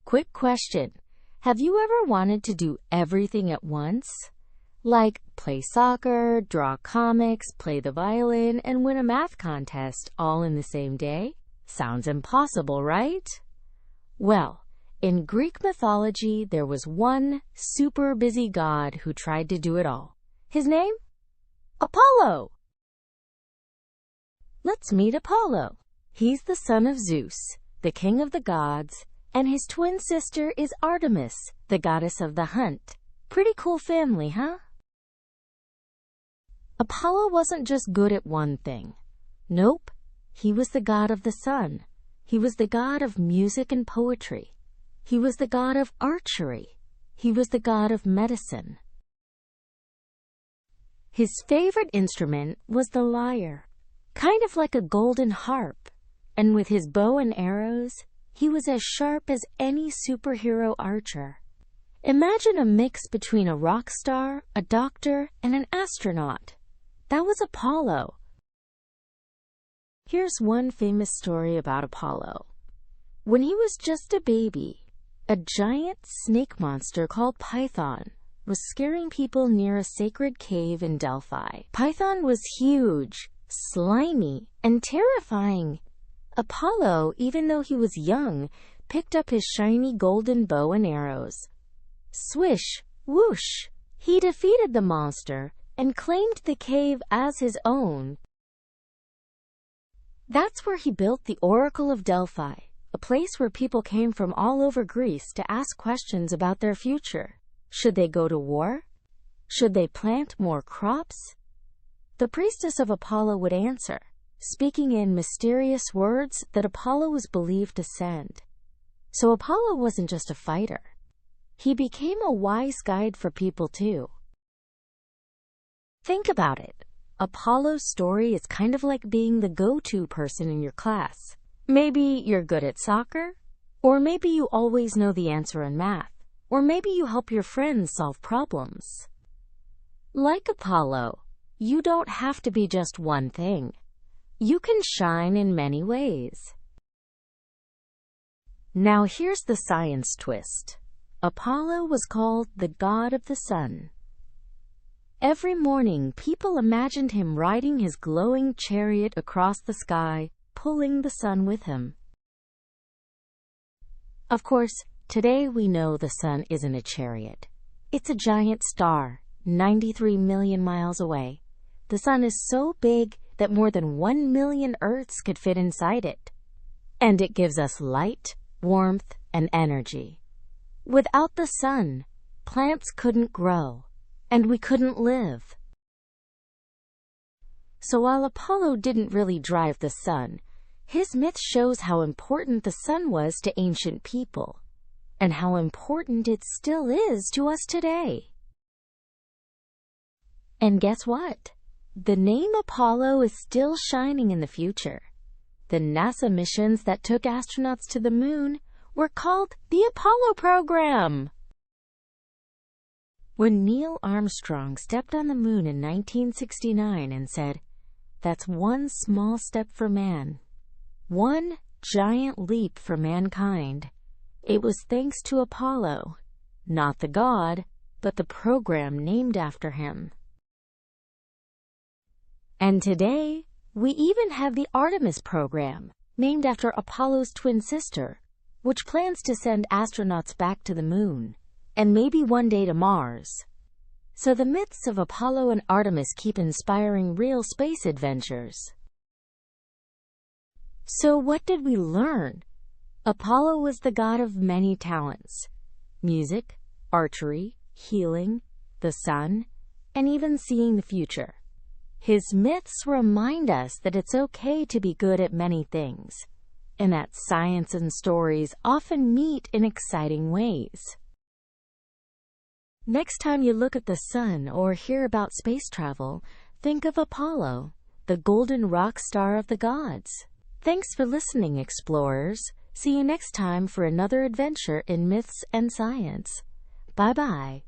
Quick question. Have you ever wanted to do everything at once? Like play soccer, draw comics, play the violin, and win a math contest all in the same day? Sounds impossible, right? Well, in Greek mythology, there was one super busy god who tried to do it all. His name? Apollo. Let's meet Apollo. He's the son of Zeus, the king of the gods, and his twin sister is Artemis, the goddess of the hunt. Pretty cool family, huh? Apollo wasn't just good at one thing. Nope, he was the god of the sun. He was the god of music and poetry. He was the god of archery. He was the god of medicine. His favorite instrument was the lyre, kind of like a golden harp. And with his bow and arrows, he was as sharp as any superhero archer. Imagine a mix between a rock star, a doctor, and an astronaut. That was Apollo. Here's one famous story about Apollo. When he was just a baby, a giant snake monster called Python was scaring people near a sacred cave in Delphi. Python was huge, slimy, and terrifying. Apollo, even though he was young, picked up his shiny golden bow and arrows. Swish, whoosh! He defeated the monster and claimed the cave as his own. That's where he built the Oracle of Delphi, a place where people came from all over Greece to ask questions about their future. Should they go to war? Should they plant more crops? The priestess of Apollo would answer, speaking in mysterious words that Apollo was believed to send. So Apollo wasn't just a fighter. He became a wise guide for people too. Think about it. Apollo's story is kind of like being the go-to person in your class. Maybe you're good at soccer, or maybe you always know the answer in math, or maybe you help your friends solve problems. Like Apollo, you don't have to be just one thing. You can shine in many ways. Now here's the science twist. Apollo was called the god of the sun. Every morning, people imagined him riding his glowing chariot across the sky, pulling the sun with him. Of course, today we know the sun isn't a chariot. It's a giant star, 93 million miles away. The sun is so big that more than 1 million Earths could fit inside it. And it gives us light, warmth, and energy. Without the sun, plants couldn't grow, and we couldn't live. So while Apollo didn't really drive the sun, his myth shows how important the sun was to ancient people, and how important it still is to us today. And guess what? The name Apollo is still shining in the future. The NASA missions that took astronauts to the moon were called the Apollo program. When Neil Armstrong stepped on the moon in 1969 and said, "That's one small step for man, one giant leap for mankind," it was thanks to Apollo, not the god, but the program named after him. And today, we even have the Artemis program, named after Apollo's twin sister, which plans to send astronauts back to the moon, and maybe one day to Mars. So the myths of Apollo and Artemis keep inspiring real space adventures. So what did we learn? Apollo was the god of many talents: music, archery, healing, the sun, and even seeing the future. His myths remind us that it's okay to be good at many things, and that science and stories often meet in exciting ways. Next time you look at the sun or hear about space travel, think of Apollo, the golden rock star of the gods. Thanks for listening, explorers. See you next time for another adventure in myths and science. Bye-bye.